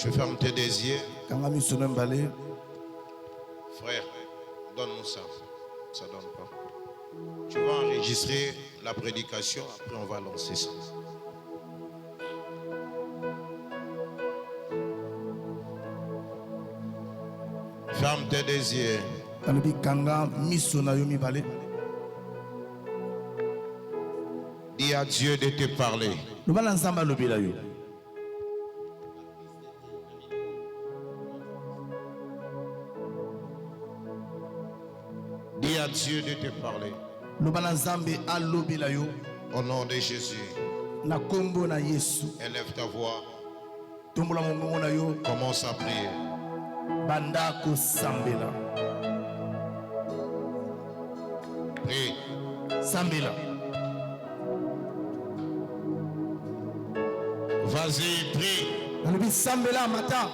Tu fermes tes yeux. Frère, donne-nous ça. Ça donne pas. Tu vas enregistrer la prédication, après on va lancer ça. Ferme tes yeux. Dis à Dieu de te parler. Dis à Dieu de te parler. Au nom de Jésus. Élève ta voix. Commence à prier. Bandako Sambela. Prie. Sambela. Vas-y, prie. Nalubi Sambela Mata.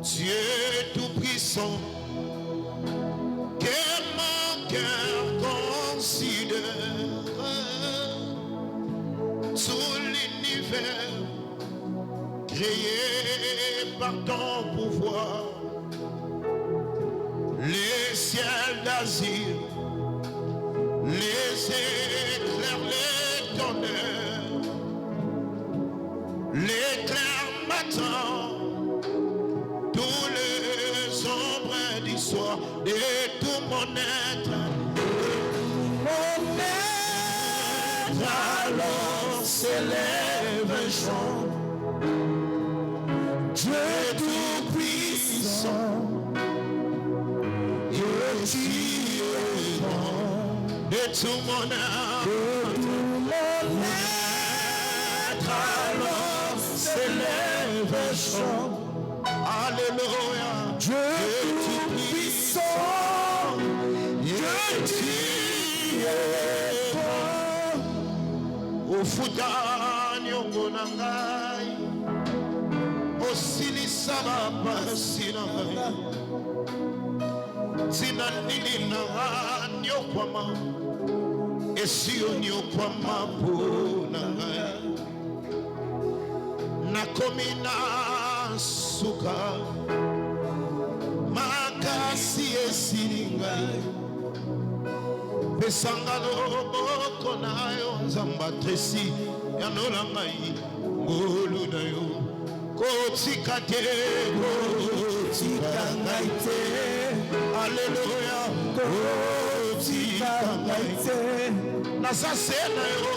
Dieu tout-puissant, que mon cœur considère tout l'univers créé par ton pouvoir, les ciels d'azur, les éclairs, les tonnerres, l'éclair matin, tous les ombres du soir, de tout mon être. Mon être alors s'élève un chant. Dieu tout-puissant, Dieu tu es bon, de tout mon âme, de tout mon être alors s'élève un chant. Alléluia, Dieu tout-puissant, Dieu tu es bon. Au Fouda nyongo nangai, au Silisaba pasinangai, Zinanini nanga nyokwama, Esio nyokwama punangai, Nakomina suka makasi esiringai pesangalo boko nayo nzamba tresi yanola ngai ngolu nayo kotika te kotika ngai te alleluia kotika ngai te nasase nayo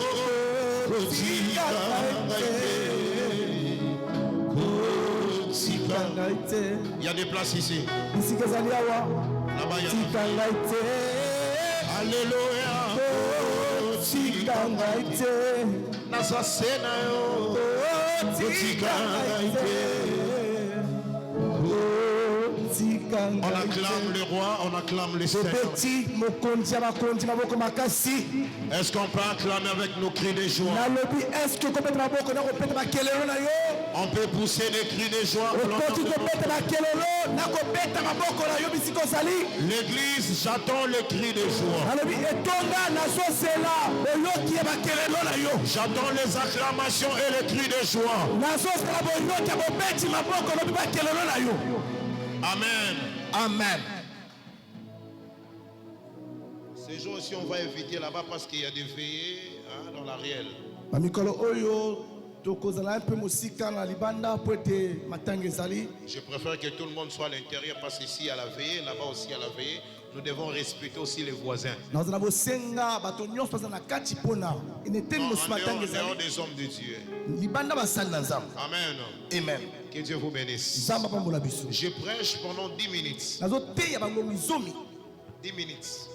kotika ngai te. Il y a des places ici. Là-bas, il y a alléluia. On acclame le roi, on acclame les seigneurs. Est-ce qu'on peut acclamer avec nos cris de joie? On peut pousser des cris de joie. L'église, j'attends le cri de joie. J'attends les acclamations et les cris de joie. Amen. Amen. Ces jours aussi, on va éviter là-bas parce qu'il y a des veillées dans la réelle. Je préfère que tout le monde soit à l'intérieur parce qu'ici il y a la veillée, là-bas aussi il y a la veillée. Nous devons respecter aussi les voisins. En dehors des hommes de Dieu. Amen. Amen. Que Dieu vous bénisse. Je prêche pendant 10 minutes. 10 minutes.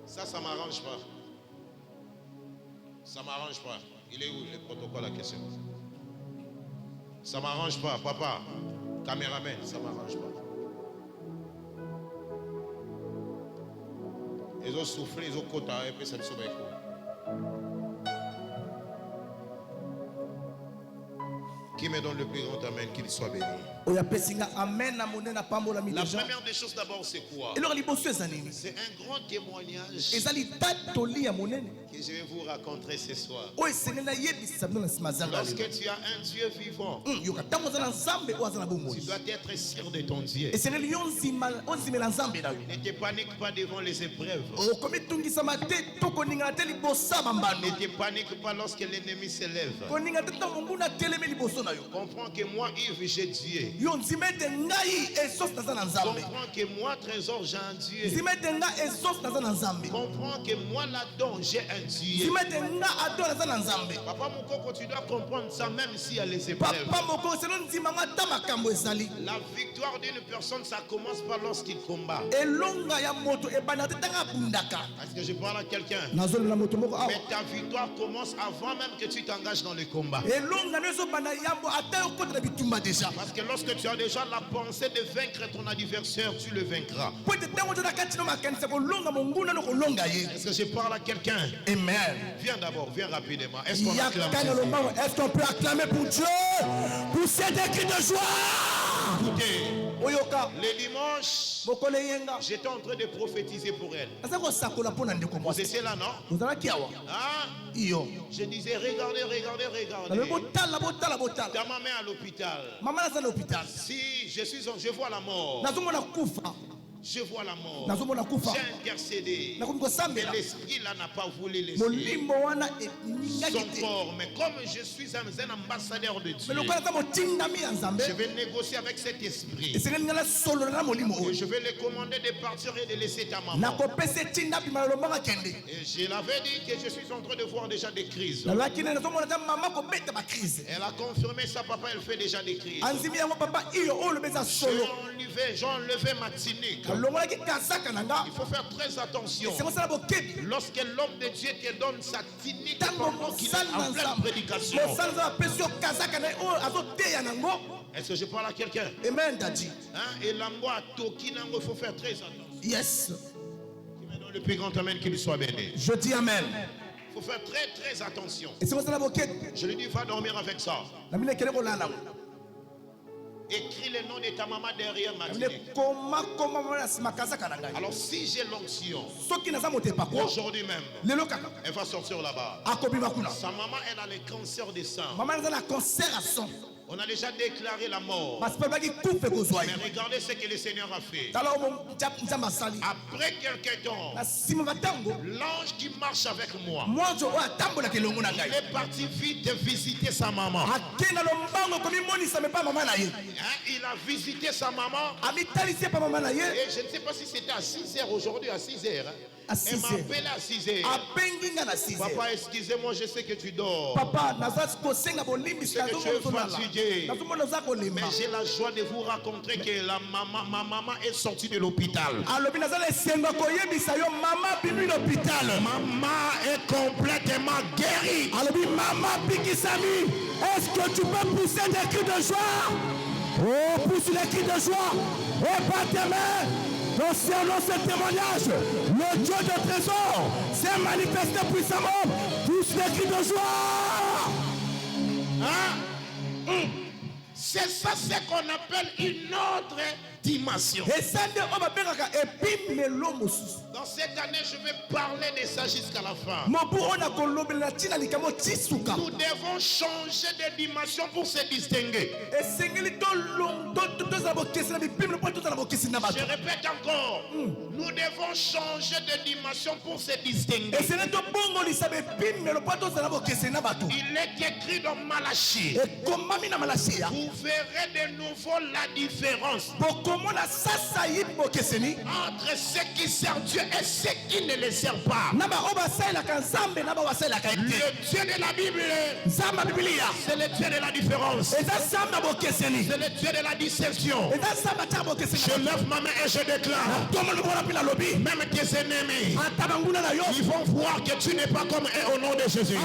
Ça ne m'arrange pas. Ça m'arrange pas. Il est où le protocole à question? Ça m'arrange pas, papa. Caméraman, ça m'arrange pas. Ils ont soufflé, ils ont côté et puis ça me sauve. Qui me donne le plus grand amen, qu'il soit béni. La première des choses d'abord, c'est quoi? C'est un grand témoignage que je vais vous raconter ce soir. Lorsque tu as un Dieu vivant, tu dois être sûr de ton Dieu. Ne te panique pas devant les épreuves. Ne te panique pas lorsque l'ennemi s'élève. Comprends que moi, Yves, j'ai Dieu. Comprends que moi, Trésor, j'ai un Dieu. Comprends que moi, là-dedans, j'ai un Dieu. Papa Mokoko, tu dois comprendre ça même s'il y a les épreuves. La victoire d'une personne, ça commence pas lorsqu'il combat. Est-ce que je parle à quelqu'un? Mais ta victoire commence avant même que tu t'engages dans le combat. Parce que lorsque tu as déjà la pensée de vaincre ton adversaire, tu le vaincras. Est-ce que je parle à quelqu'un? Amen. Viens d'abord, viens rapidement. Est-ce qu'on acclame Est-ce qu'on peut acclamer pour Dieu, pour cet écrit de joie? Écoutez, le dimanche, j'étais en train de prophétiser pour elle. Vous étiez là, non? Hein? Je disais, regardez, regardez, regardez. Ta maman est à l'hôpital. Si je vois la mort. Je vois la mort. J'ai intercédé. Mais l'esprit là n'a pas voulu laisser son corps. Mais comme je suis un ambassadeur de Dieu, je vais négocier avec cet esprit. Et je vais le commander de partir et de laisser ta maman. Et je l'avais dit que je suis en train de voir déjà des crises. Elle a confirmé ça, papa, elle fait déjà des crises. J'ai enlevé ma tunique. Il faut faire très attention. Lorsque l'homme de Dieu te donne sa tunique pendant qu'il est en pleine prédication. Est-ce que je parle à quelqu'un? Amen, Daddy. Et l'angoisse, il faut faire très attention. Yes. Qui me donne le plus grand amen, qu'il soit béni. Je dis amen. Il faut faire très très attention. Je lui dis, va dormir avec ça. Écris le nom de ta maman derrière ma tunique. Alors si j'ai l'onction, aujourd'hui même, elle va sortir là-bas. Sa maman, elle a le cancer du sang. On a déjà déclaré la mort. Mais regardez ce que le Seigneur a fait. Après quelques temps, l'ange qui marche avec moi, il est parti vite visiter sa maman. Il a visité sa maman. Et je ne sais pas si c'était à 6h aujourd'hui, à 6h. Elle m'a appelé à 6h. Papa, excusez-moi, je sais que tu dors. Papa, mais j'ai la joie de vous raconter que ma maman est sortie de l'hôpital. Maman est complètement guérie. Est-ce que tu peux pousser des cris de joie? Oh, pousse les cris de joie. Et pas tes mains. Concernant ce témoignage, le Dieu de trésor s'est manifesté puissamment. Pousse les cris de joie. C'est ça ce qu'on appelle une autre dimension. Dans cette année, je vais parler de ça jusqu'à la fin. Nous devons changer de dimension pour se distinguer. Je répète encore. Nous devons changer de dimension pour se distinguer. Il est écrit dans Malachie. Vous verrez de nouveau la différence. entre ceux qui servent Dieu et ceux qui ne les servent pas. Le Dieu de la Bible, c'est le Dieu de la différence. C'est le Dieu de la distinction. Je lève ma main et je déclare, même tes ennemis, ils vont voir que tu n'es pas comme eux au nom de Jésus.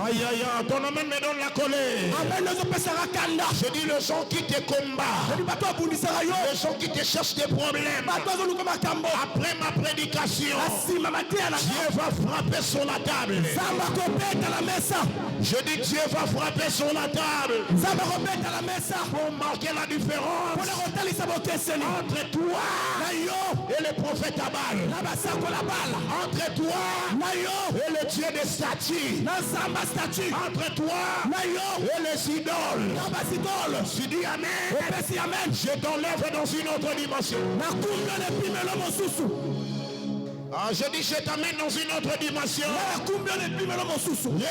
Aïe aïe aïe, ton nom me donne la colère. Je dis les gens qui te combattent, les gens qui te cherchent des problèmes. Après ma prédication, Dieu va frapper sur la table. Je dis Dieu va frapper sur la table pour marquer la différence entre toi et le prophète Abal, entre toi et le Dieu des statues, entre toi et les idoles. Tu dis Amen. Je t'enlève dans une autre dimension. Je dis je t'amène dans une autre dimension.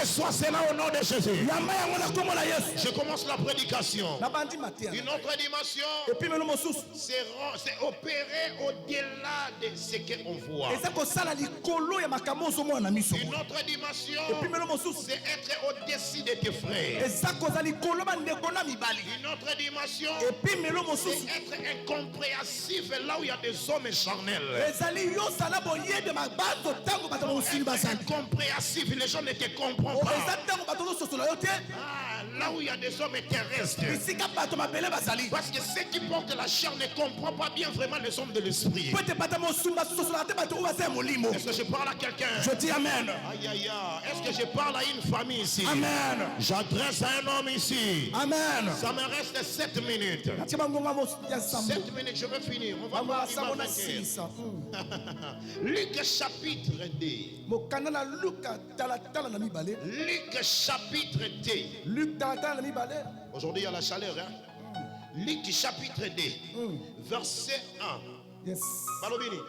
Reçois cela au nom de Jésus. Je commence la prédication. Une autre dimension, c'est opérer au-delà de ce qu'on voit. Une autre dimension, c'est être au-dessus de tes frères. Une autre dimension, c'est être incompréhensif là où il y a des hommes charnels. Incompréhensif, les gens ne te comprennent pas. Là où il y a des hommes terrestres. Parce que ceux qui portent la chair ne comprennent pas bien vraiment les hommes de l'esprit. Est-ce que je parle à quelqu'un? Je dis Amen. Aïe aïe aïe. Est-ce que je parle à une famille ici? Amen. J'adresse à un homme ici. Amen. Ça me reste 7 minutes. 7 minutes, je vais finir. On va voir Luc chapitre 2. Luc chapitre 2. Aujourd'hui il y a la chaleur. Hein? Luc chapitre 2. Verset 1. Yes. Balobini.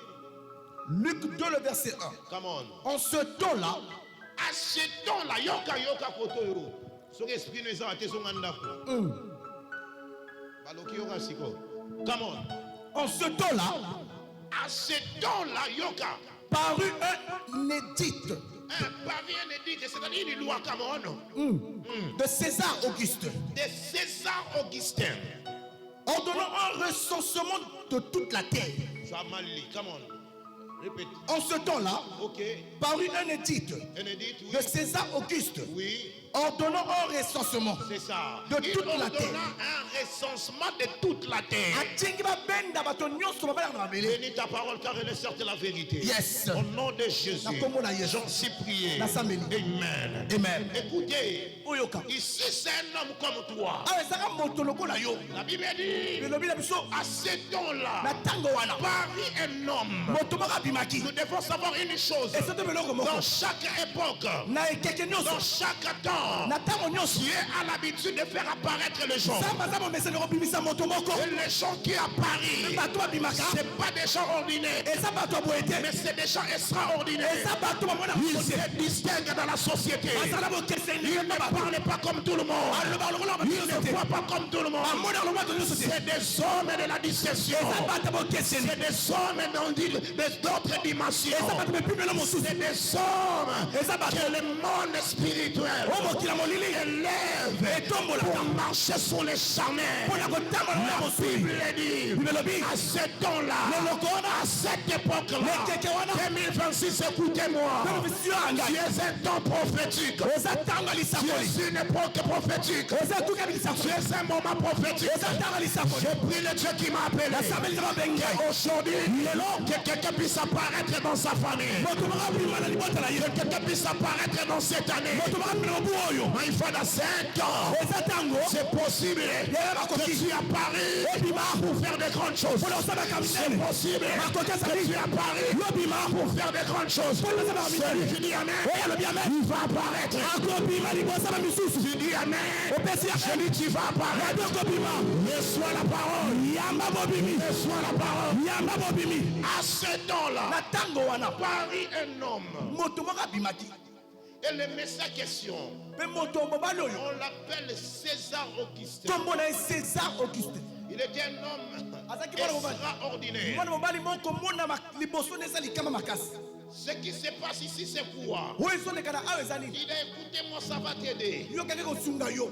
Luc 2, le verset 1. Come on. En ce temps-là. À ce temps-là. Yoka yoka koto yo. Son esprit nous a été son andako. Baloki yoka siko. Come on. En ce temps-là. À ce temps-là, yoka. Parut un édite. Parut un édite, c'est-à-dire une loi Cameroun. De César Auguste. De César Augustin. Ordonnant un recensement de toute la terre. Ça a mal dit, come on. Répète. En ce temps-là, parut un édite oui. de César Auguste. Oui. Ordonnant un recensement de toute la terre. Un recensement de toute la terre. Bénis ta parole car elle est certes la vérité. Yes. Au nom de Jésus, j'en suis prié. Amen. Amen. Écoutez, ici c'est un homme comme toi. La Bible dit, à ce temps-là, parut un homme. Nous devons savoir une chose. Dans chaque époque, dans chaque temps, Dieu a l'habitude de faire apparaître les gens. Et les gens qui apparaissent, c'est pas des gens ordinaires, mais c'est des gens extraordinaires. Ils se distinguent dans la société. Ils ne parlent pas comme tout le monde. Ils ne voient pas comme tout le monde. C'est des hommes de la distinction. C'est des hommes d'autres dimensions. C'est des hommes que le monde spirituel élève pour marcher sur les charnets. La Bible dit, à ce temps-là, à cette époque-là, 2026, écoutez-moi, tu es un temps prophétique, tu es une époque prophétique, tu es un moment prophétique. J'ai pris le Dieu qui m'a appelé, aujourd'hui, que quelqu'un puisse apparaître dans sa famille, que quelqu'un puisse apparaître dans cette année. Mais il faut dans 5 ans, c'est possible que tu apparais pour faire de grandes choses. C'est possible que tu apparais pour faire de grandes choses. Celui qui dit Amen, il va apparaître. Tu dis Amen, je dis tu vas apparaître. Reçois la parole. Reçois la parole. À ce temps-là, Paris un homme. Et le message question, on l'appelle César Auguste. Il était un homme extraordinaire. Ce qui se passe ici, c'est quoi? Il a écouté moi, ça va t'aider.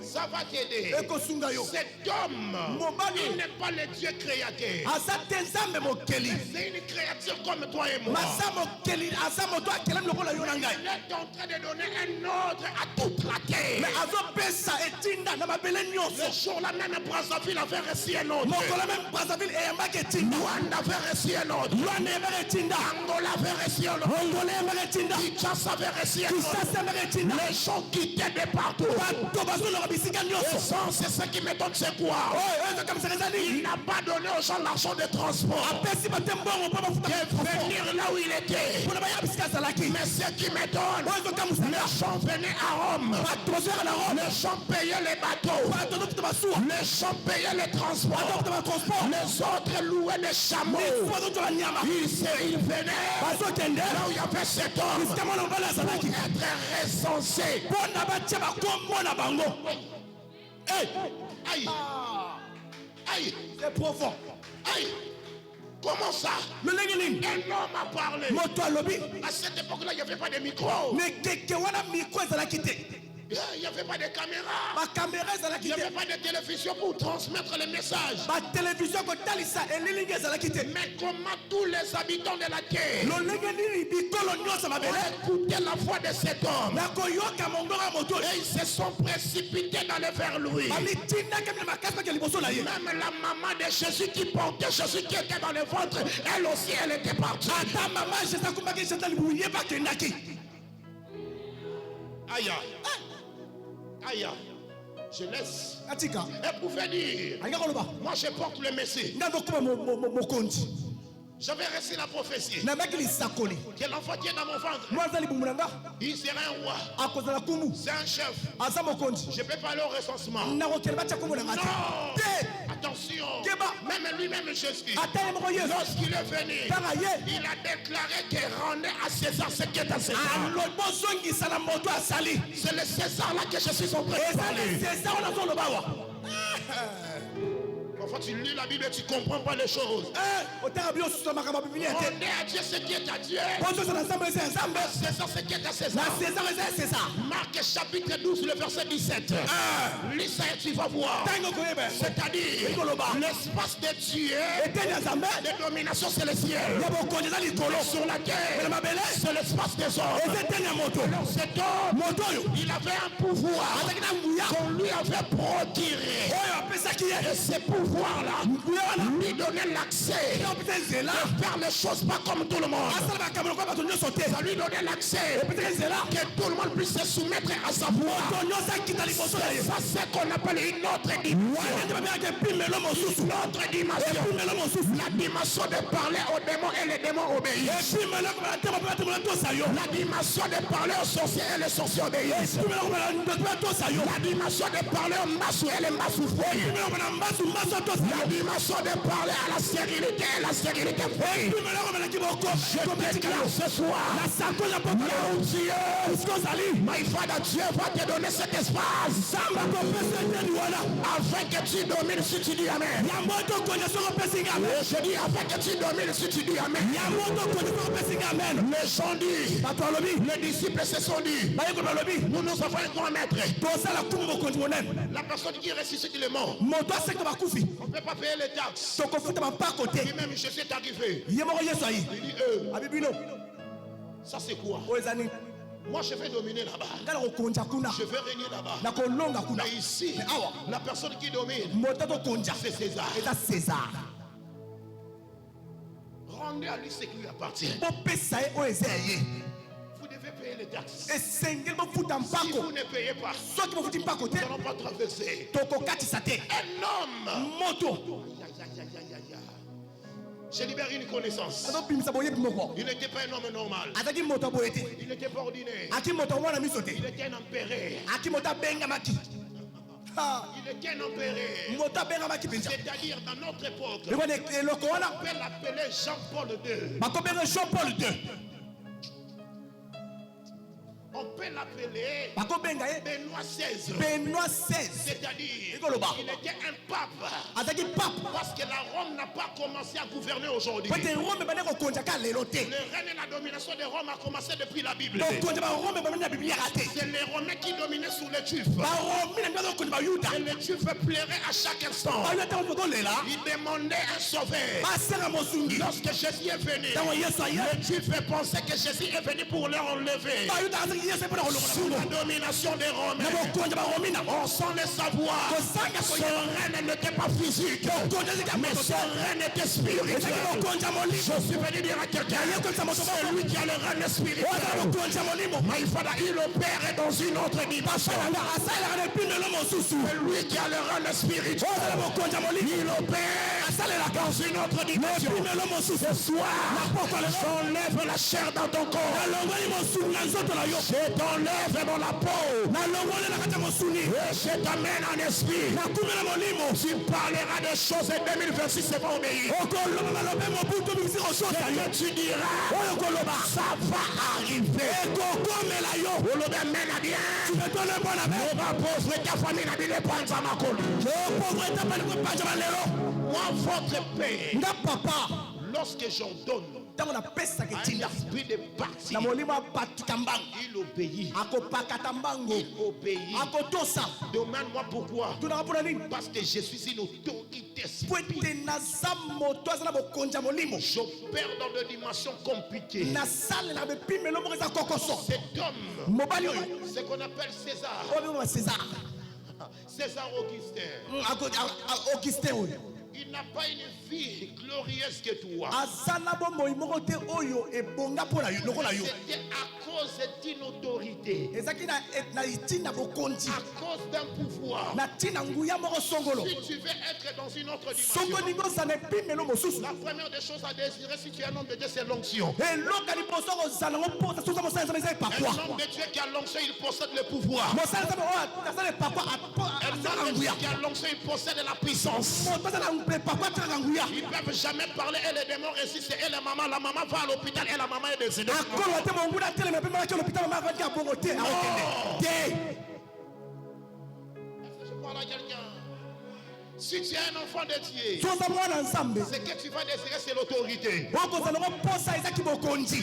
Ça va t'aider. Cet homme, il n'est pas le Dieu créateur. C'est une créature comme toi et moi. Il est en train de donner un ordre à toute la terre. Le jour-là même, Brazzaville avait reçu un ordre. Rwanda avait reçu un ordre. Angola avait reçu un ordre. Kinshasa avait reçu un ordre. Les gens quittaient de partout. C'est ce qui m'étonne, c'est quoi? Il n'a pas donné aux gens l'argent de transport de venir là où il était. Mais ce qui m'étonne, les gens venaient à Rome. Les gens payaient les bateaux. Les gens payaient les transports. Les autres louaient des chameaux. Ils venaient là où il y avait cet homme pour être recensé. Aïe. Aïe. C'est profond. Aïe. Comment ça? Un homme a parlé. À cette époque-là, il n'y avait pas de micro. Il n'y avait pas de caméra. Il n'y avait pas de télévision pour transmettre les messages. Mais comment tous les habitants de la terre ont écouté la voix de cet homme et ils se sont précipités d'aller vers lui. Même la maman de Jésus qui portait Jésus qui était dans le ventre, elle aussi elle était partie. Aïe. Aïe, je laisse. Elle pouvait dire, moi je porte le Messie. J'avais reçu la prophétie que l'enfant qui est dans mon ventre, il sera un roi. C'est un chef. Je ne peux pas aller au recensement. Non. Attention. Même lui-même Jésus, lorsqu'il est venu, il a déclaré qu'il rendait à César ce qui est à César. C'est le César là que je suis en train de parler. Parfois tu lis la Bible et tu ne comprends pas les choses. On est à Dieu ce qui est à Dieu. César ce qui est à César. Marc chapitre 12 le verset 17. Lis ça et tu vas voir. C'est-à-dire l'espace de Dieu de domination c'est le ciel. Sur la terre c'est l'espace des hommes. Alors cet homme il avait un pouvoir qu'on lui avait procuré. Et ce pouvoir-là lui donnait l'accès de faire les choses pas comme tout le monde. Ça lui donnait l'accès que tout le monde puisse se soumettre à sa voix. C'est ça ce qu'on appelle une autre dimension. L'autre dimension. La dimension de parler aux démons et les démons obéissent. La dimension de parler aux sorciers et les sorciers obéissent. La dimension de parler aux massous et les massous font. La dimension de parler à la sérénité et la sérénité fait. Je déclare ce soir, là où Dieu, my Father, Dieu va te donner cet espace afin que tu domines si tu dis Amen. Je dis afin que tu domines si tu dis Amen. Les gens disent, les disciples se sont dit, nous nous avons un grand maître. La personne qui ressuscite les morts. On ne peut pas payer les taxes. Et même Jésus est arrivé. Il dit ça c'est quoi? Moi je vais dominer là-bas. Je vais régner là-bas. Mais ici, la personne qui domine, c'est César. Rendez à lui ce qui lui appartient. Vous devez payer les taxes. Si vous ne payez pas, nous n'allons pas traverser. Un homme. Je libère une connaissance. Il n'était pas un homme normal. Il n'était pas ordinaire. Il était un empereur. Il était un empereur. C'est-à-dire dans notre époque, on peut l'appeler Jean-Paul II. On peut peut l'appeler Benoît XVI. Benoît XVI. C'est-à-dire, il était un pape. Parce que la Rome n'a pas commencé à gouverner aujourd'hui. Le règne et la domination de Rome a commencé depuis la Bible. C'est les Romains qui dominaient sur les Juifs. Et les Juifs pleuraient à chaque instant. Ils demandaient un sauveur. Lorsque Jésus est venu, les Juifs pensaient que Jésus est venu pour leur enlever. Sous la domination des Romains, on sent le savoir. Son règne n'était pas physique, mais son règne était spirituel. Je suis venu dire à quelqu'un, c'est lui qui a le règne spirituel. Mais il opère dans une autre dimension. C'est lui qui a le règne spirituel. Il opère dans une autre dimension. Ce soir, j'enlève la chair dans ton corps. Je t'enlève dans la peau. Et je t'amène en esprit. Tu parleras des choses et 2026 c'est pas obéir. Ce que tu diras, ça va arriver. Moi, votre père, lorsque j'ordonne un esprit de parti, il obéit. Demande-moi pourquoi. Parce que je suis une autorité spirituelle. J'opère dans des dimensions compliquées. Cet homme, ce qu'on appelle César. César Augustin. Il n'a pas une vie glorieuse que toi. C'était à cause d'une autorité, à cause d'un pouvoir. Si tu veux être dans une autre dimension, la première des choses à désirer si tu es un homme de Dieu, c'est l'onction. Un homme de Dieu qui a l'onction, il possède le pouvoir. Un homme de Dieu qui a l'onction, il possède la puissance. Ils ne peuvent jamais parler et les démons résistent. Et la maman va à l'hôpital et la maman est décédée. Je parle à quelqu'un. Si tu es un enfant de Dieu, ce que tu vas désirer, c'est l'autorité. Tu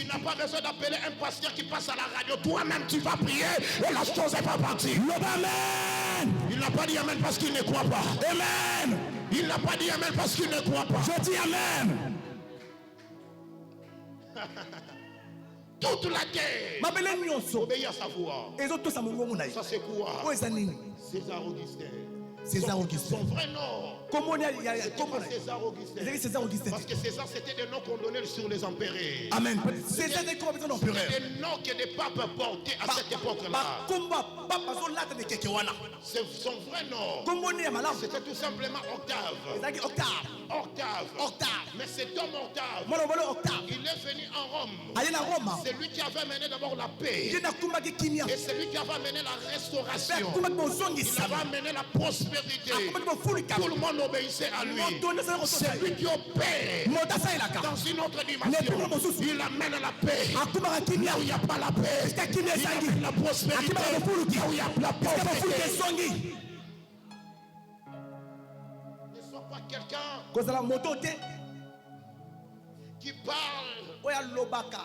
n'as pas besoin d'appeler un pasteur qui passe à la radio. Toi-même, tu vas prier et la chose n'est pas partie. Amen. Il n'a pas dit amen parce qu'il ne croit pas. Amen. Il n'a pas dit amen parce qu'il ne croit pas. Je dis amen. Toute la terre obéit à sa voix. Ça c'est quoi? César Augustin. Son vrai nom. César Augustin. Parce que César c'était des noms qu'on donnait sur les empereurs. Amen. César des noms que des papes portaient à cette époque-là. C'est son vrai nom. C'était tout simplement Octave. Mais cet homme Octave, il est venu en Rome. C'est lui qui avait amené d'abord la paix. Et c'est lui qui avait amené la restauration. Il avait amené la prospérité. Tout le monde obéissait à lui. C'est lui qui opère dans une autre dimension. Il amène la paix là où il n'y a pas la paix. Il amène la prospérité là où il n'y a pas la pauvreté. Ne sois pas quelqu'un qui parle,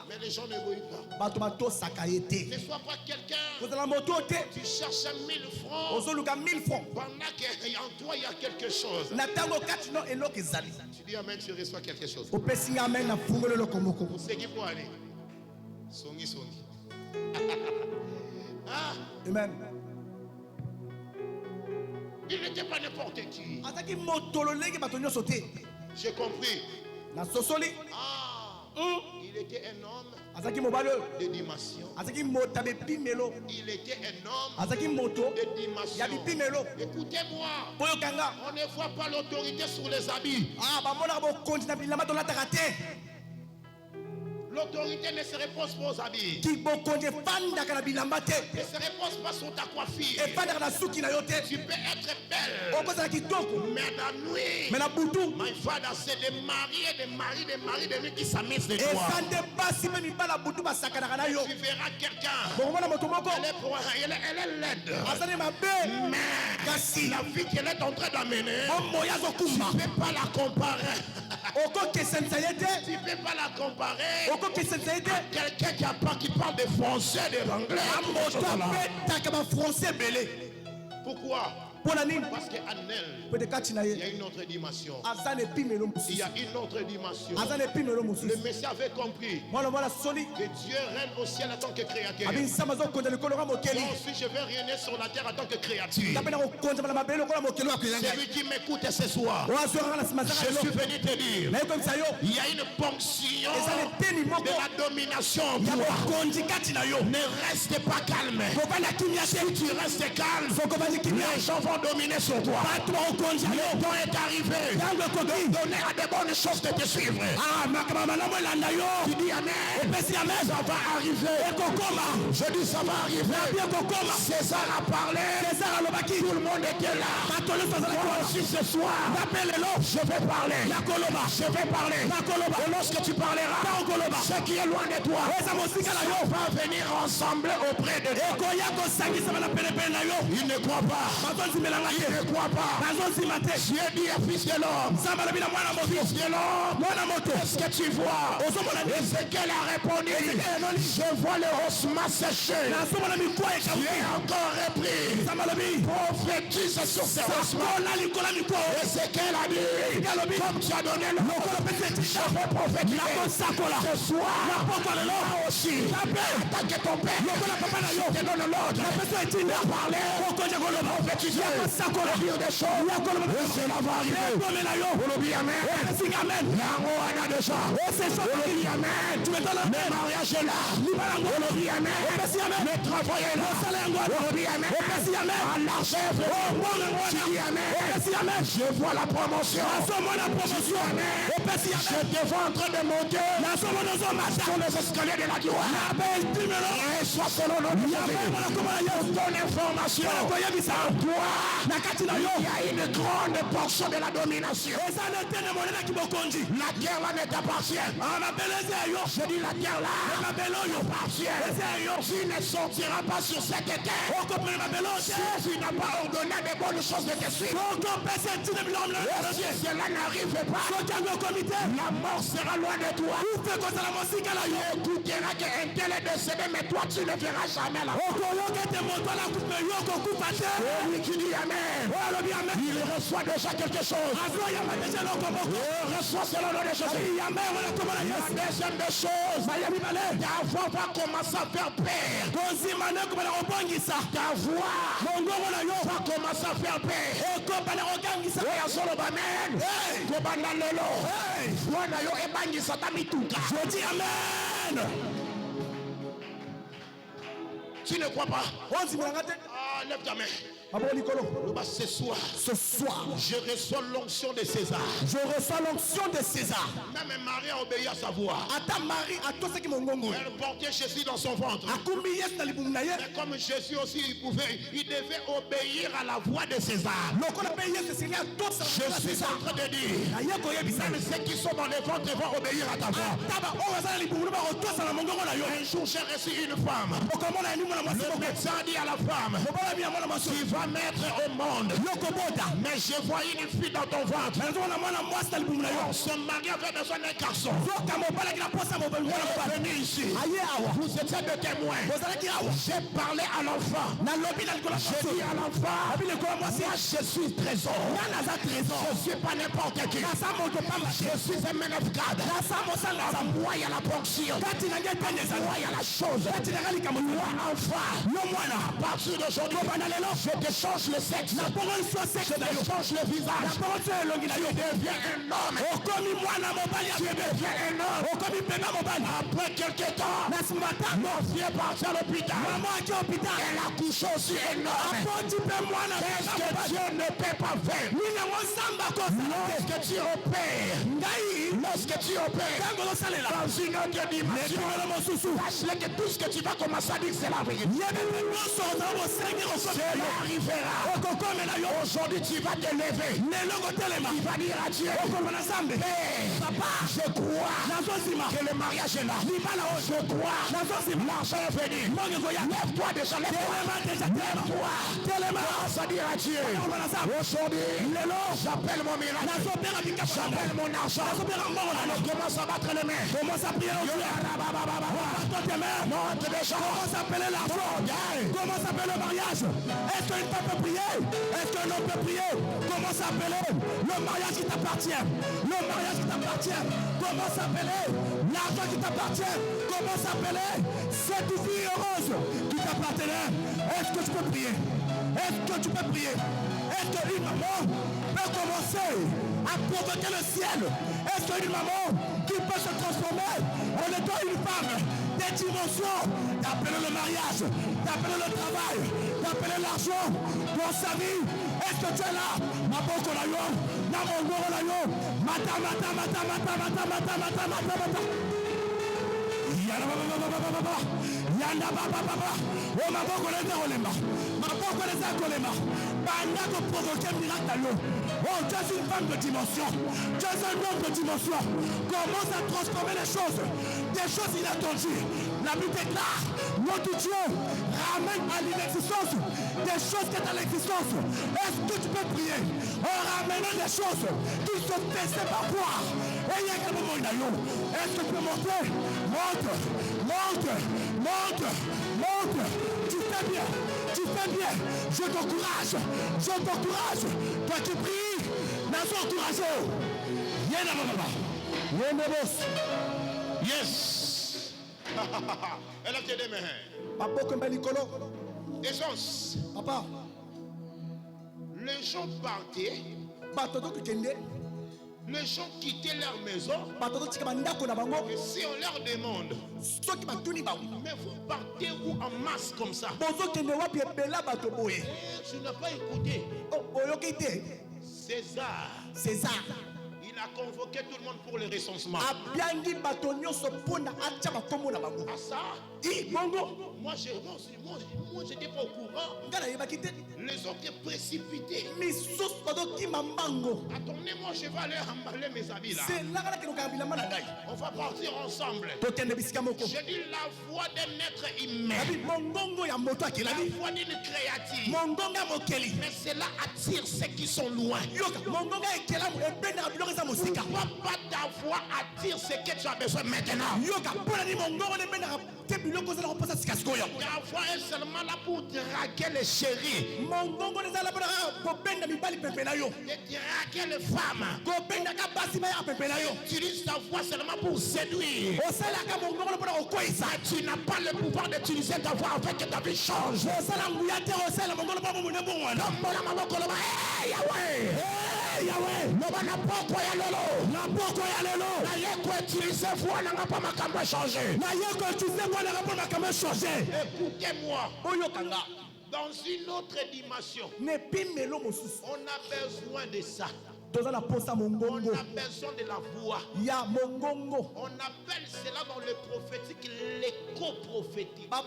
mais les gens ne voient pas. Ne sois pas quelqu'un qui cherche 1000 francs pendant qu'en toi il y a quelque chose. Tu dis amen, tu reçois quelque chose. C'est qui pour aller? Songi. Amen. Il n'était pas n'importe qui. J'ai compris. Il était un homme de dimension. Il était un homme de dimension. Écoutez-moi, on ne voit pas l'autorité sur les habits. L'autorité ne se repose pas aux habits. Ne se repose pas sur ta coiffure. Tu peux être belle. Mais la nuit, my father, c'est des maris et des maris de nuit qui s'amusent de toi. Tu verras quelqu'un. Elle est laide. Mais la vie qu'elle est en train d'amener, tu ne peux pas la comparer. Tu ne peux pas la comparer à quelqu'un qui parle de français, de l'anglais. Pourquoi? Parce qu'en elle, il y a une autre dimension. Il y a une autre dimension. Le Messie avait compris que Dieu règne au ciel en tant que créateur. Donc si je vais régner sur la terre en tant que créature, celui qui m'écoute ce soir, je suis venu te dire, il y a une ponction de la domination en toi. Ne reste pas calme. Si tu restes calme, les gens vont dominer sur toi. Le temps est arrivé de donner à des bonnes choses de te suivre. Tu dis amen. Ça va arriver. Je dis ça va arriver. César a parlé. Tout le monde était là. Moi aussi ce soir, je vais parler. Je vais parler. Et lorsque tu parleras, ce qui est loin de toi, on va venir ensemble auprès de toi. Il ne croit pas. Il ne croit pas. Dieu dit à fils de l'homme, fils de l'homme, qu'est-ce que tu vois? Ézéchiel a répondu, je vois le osma séché. Dieu a encore repris, prophétise sur ces osma. Ézéchiel a dit, comme tu as donné le mot, je vais prophétiser ce soir. Moi aussi, attaque ton père. Je te donne l'ordre. Parler, prophétiser. Dire des choses, cela va arriver. Amen. Amen. Le mariage est là. Amen. Le travail est là. Amen. L'argent est Amen. Je vois la promotion. Amen. Je te vois en train de monter sur les escaliers de la gloire. Sois selon notre ton information. Il y a une grande portion de la domination. La terre là ne t'appartient. Je dis la terre là t'appartient. Tu ne sortiras pas sur cette terre si tu n'as pas ordonné des bonnes choses de te suivre. Si cela n'arrive pas, la mort sera loin de toi. Tu diras qu'un tel est décédé, mais toi tu ne verras jamais là. Qui dit amen. Il reçoit déjà quelque chose. Il reçoit selon le Jésus. La deuxième des choses, ta voix va commencer à faire peur. Ta voix va commencer à faire peur. Je dis amen. Tu ne crois pas? Lève ta main. Ce soir, je reçois l'onction de César. Même Marie a obéi à sa voix. Elle portait Jésus dans son ventre. Mais comme Jésus aussi, il devait obéir à la voix de César. Je suis en train de dire, même ceux qui sont dans les ventres vont obéir à ta voix. Un jour, j'ai reçu une femme. Le médecin dit à la femme, tu vas mettre au monde. Mais je vois une fille dans ton ventre. Son mari avait besoin d'un garçon. Venez ici. Vous étiez des témoins. J'ai parlé à l'enfant. J'ai dit à l'enfant, moi je suis trésor. Je suis pas n'importe qui. Je suis un man of God. Moi il y a la ponction. Moi il y a la chose. Moi enfant. À partir d'aujourd'hui, Je déchange le sexe. Je déchange le visage. Je deviens un homme. Tu deviens un homme. Après quelques temps, mon vieux parti à l'hôpital. Elle accouche aussi un homme. Qu'est-ce que Dieu ne peut pas faire? Lorsque tu opères dans une autre dimension, sache que tout ce que tu vas commencer à dire, c'est la vérité. Cela arrivera. Aujourd'hui, tu vas te lever. Tu vas dire à Dieu, Papa, je crois que le mariage est là. Je crois l'argent est venu. Lève-toi déjà, lève-toi. Commence à dire à Dieu, aujourd'hui, j'appelle mon miracle. J'appelle mon argent. Alors commence à battre les mains. Commence à prier au Dieu. Monte déjà. Commence à appeler l'argent. Commence à appeler le mariage. Est-ce qu'une femme peut prier? Est-ce qu'un homme peut prier? Commence à appeler le mariage qui t'appartient. Le mariage qui t'appartient. Commence à appeler l'argent qui t'appartient. Commence à appeler cette vie heureuse qui t'appartenait. Est-ce que tu peux prier? Est-ce que tu peux prier? Est-ce qu'une maman peut commencer à provoquer le ciel? Est-ce qu'une maman qui peut se transformer en étant une femme des dimensions, d'appeler le mariage, d'appeler le travail, d'appeler l'argent dans sa vie? Est-ce que tu es là? Oh, tu es une femme de dimension. Tu es un homme de dimension. Commence à transformer les choses. Des choses inattendues. La Bible déclare, notre Dieu ramène à l'inexistence des choses qui sont à l'existence. Est-ce que tu peux prier en ramenant des choses qui se faisaient pas voir? Et il y a quel moment il y a eu? Est-ce que tu peux monter? Monte. Tu fais bien. Je t'encourage. Toi qui pries, n'a-t-on encouragé? Yes. Elle a tes deux mains. Essence. Papa. Les gens partaient. Les gens quittaient leur maison. Et si on leur demande, mais vous partez où en masse comme ça? Tu n'as pas écouté. César. Il a convoqué tout le monde pour le recensement. Ah ça? Moi j'étais pas au courant. Les autres étaient précipités. Attendez, moi je vais aller emballer mes habits là. On va partir ensemble. J'ai dit la voix d'un être humain. La voix d'une créature. Mais cela attire ceux qui sont loin. Pourquoi pas ta voix attire ce que tu as besoin maintenant? Ta voix est seulement là pour draguer les chéris. Et draguer les femmes. Utilise ta voix seulement pour séduire. Tu n'as pas le pouvoir d'utiliser ta voix afin que ta vie change. Yahweh, écoutez-moi. Dans une autre dimension, on a besoin de ça. On a besoin de la voix. On appelle cela dans le prophétique l'écho-prophétique. Ta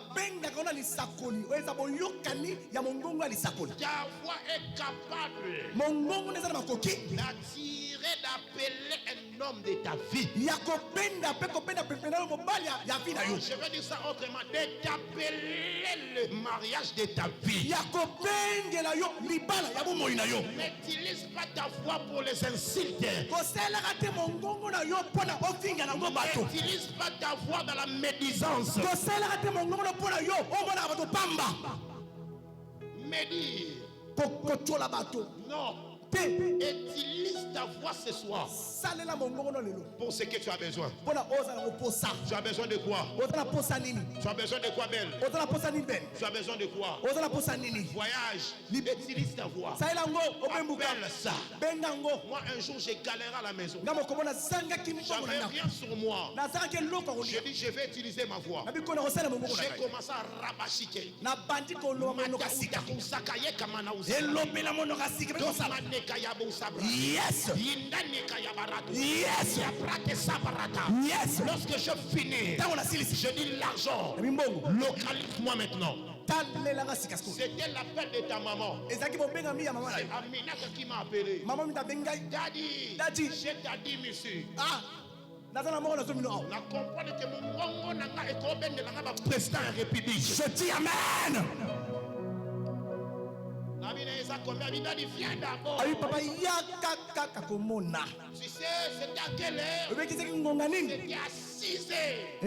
voix est capable d'attirer, d'appeler un homme de ta vie. Je vais dire ça autrement, de t'appeler le mariage de ta vie. N'utilise pas ta voix pour les insultes. N'utilise pas ta voix dans la médisance. Médire. Non. Utilise ta voix ce soir pour ce que tu as besoin. Tu as besoin de quoi? Tu as besoin de quoi, belle? Tu as besoin de quoi? Voyage. Utilise ta voix. Appelle ça. Moi, un jour, j'ai galéré à la maison. J'avais rien sur moi. J'ai dit, je vais utiliser ma voix. J'ai commencé à rabâcher. Yes. Yes. Yes. Lorsque je finis, je dis l'argent. Localise-moi maintenant. C'était l'appel de ta maman. C'est Amina qui m'a appelé. Daddy, j'ai ta dit, monsieur. Je dis amen. Tu sais, c'était à quelle heure? C'était à 6 heures.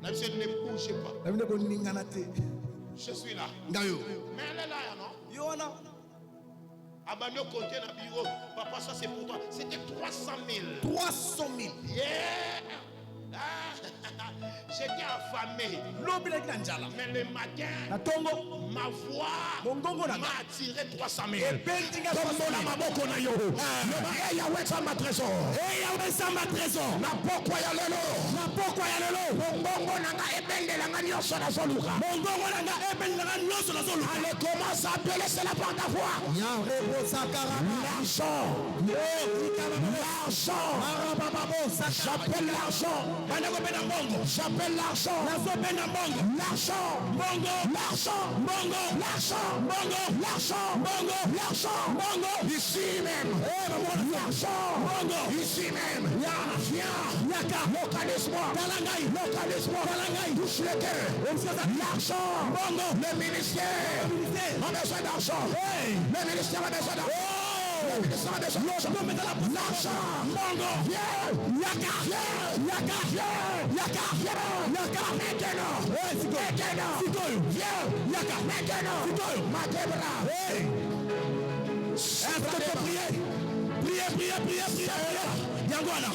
Ne bougez pas. Je suis là. Mais elle est là, non? Abandon compter dans le bureau. Papa, ça c'est pour toi. C'était 300 000. 300 000. Yeah. J'étais affamé. Mais le matin, ma voix m'a attiré 300 000. Allez, commence à appeler, c'est la porte à voix. L'argent. J'appelle l'argent. J'appelle l'argent. L'argent. Ici même. Ici même. Viens. Localise-moi. Touche le cœur. L'argent. Le ministère a besoin d'argent. Le ministère a besoin d'argent. Priez. Yangwana.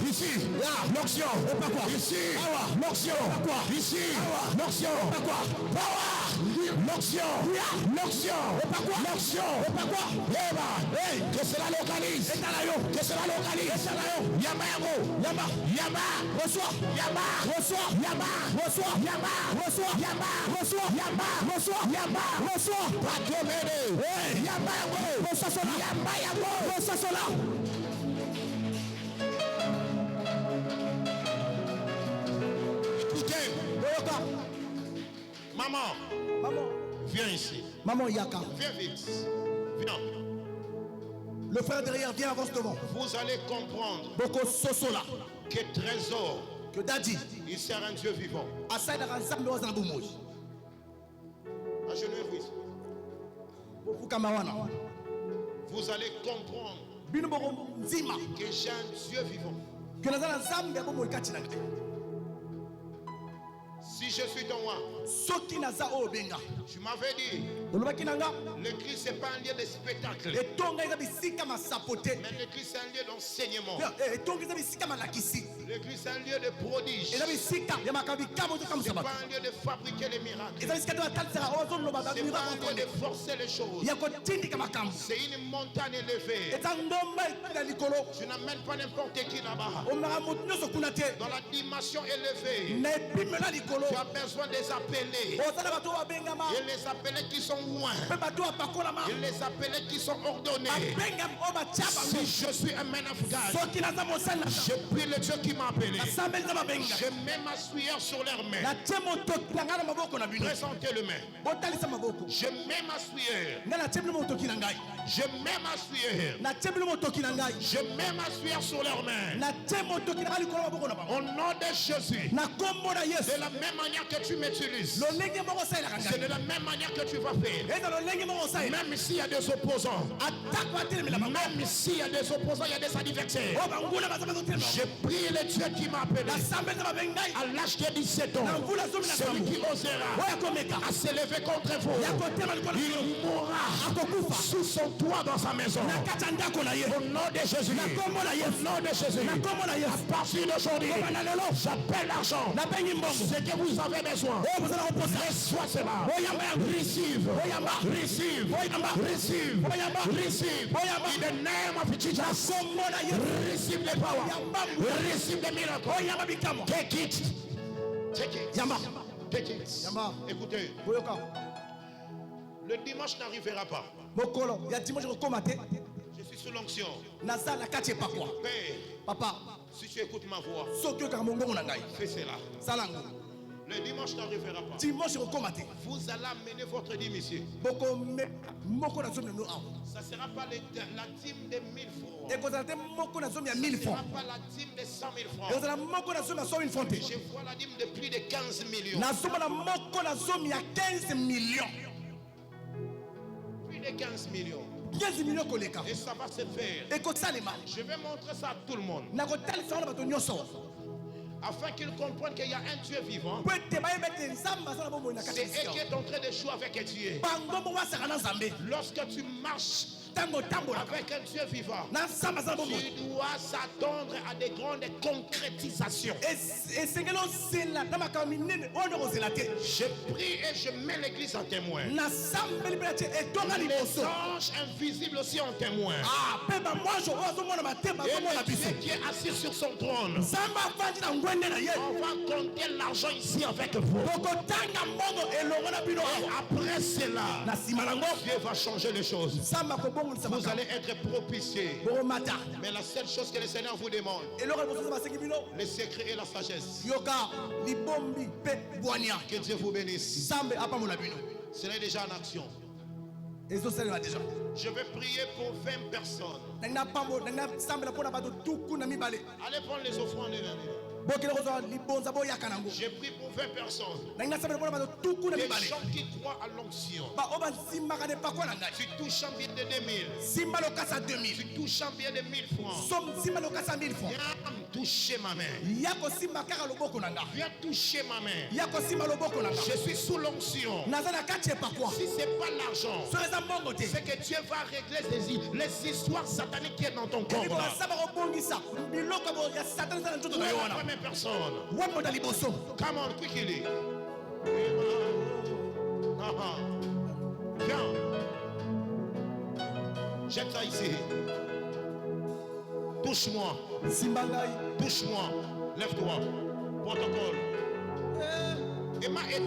Receive. L'onction. Receive. Que cela localise. Reçois. Maman, viens ici. Maman Yaka. Viens vite. Viens. Le frère derrière, viens, avance devant. Vous allez comprendre que trésor, que Daddy, il sert un Dieu vivant. Agenouillez-vous. Vous allez comprendre que j'ai un Dieu vivant. Si je suis ton roi, tu m'avais dit, le Christ c'est pas un lieu de spectacle, mais le Christ c'est un lieu d'enseignement. Le Christ c'est un lieu de prodige. C'est pas un lieu de fabriquer les miracles. C'est pas un lieu de forcer les choses. C'est une montagne élevée. Tu n'amènes pas n'importe qui là-bas. Dans la dimension élevée, tu as besoin des appelés. Et les appelés qui sont loin. Et les appelés qui sont ordonnés. Si je suis un man of God, je prie le Dieu qui m'a appelé. Je mets ma souillère sur leurs mains. Présentez le main. Je mets ma souillère. Je mets ma souillère. Je mets ma souillère sur leurs mains. Au nom de Jésus. De la même manière que tu m'utilises, c'est de la même manière que tu vas faire. Même s'il y a des opposants, même s'il y a des opposants, il y a des adversaires. J'ai prié le Dieu qui m'a appelé à l'âge de 17 ans. Celui qui osera à s'élever contre vous, il mourra sous son toit dans sa maison. Au nom de Jésus. Au nom de Jésus. À partir d'aujourd'hui, j'appelle l'argent. Ce que vous avez besoin. Reçois cela. Receive. Receive. Receive. Receive. In the name of Jesus. Receive the power. Receive the miracle. Take it. Take it. Take it. Écoutez. Le dimanche n'arrivera pas. Je suis sous l'onction. Père, papa, si tu écoutes ma voix, fais cela. Le dimanche n'arrivera pas. Vous allez amener votre dîme ici. Ça ne sera pas la dîme de 1000 francs. Ça ne sera pas la dîme de 100 000 francs. Je vois la dîme de plus de 15 millions. Plus de 15 millions. Et ça va se faire. Je vais montrer ça à tout le monde. Afin qu'ils comprennent qu'il y a un Dieu vivant. C'est eux qui est en train de jouer avec un Dieu. Lorsque tu marches avec un Dieu vivant, tu dois s'attendre à des grandes concrétisations. Je prie et je mets l'église en témoin. Les anges invisibles aussi en témoin. Et le Dieu qui est assis sur son trône. On va compter l'argent ici avec vous. Après cela, Dieu va changer les choses. Vous allez être propitiés. Mais la seule chose que le Seigneur vous demande, le secret et la sagesse. Que Dieu vous bénisse. Cela est déjà en action. Je vais prier pour 20 personnes. Allez prendre les offrandes. J'ai pris pour 20 personnes. Des gens qui croient à l'onction. Tu touches un bien de 2000. Tu touches un bien de 1000 francs. Viens toucher ma main. Viens toucher ma main. Je suis sous l'onction. Si ce n'est pas l'argent, c'est que Dieu va régler les histoires sataniques qui sont dans ton corps. La première personne. Come on, quickly. Viens. Jette ça ici. Touche-moi. Touche-moi. Lève-toi. Protocole. Emma est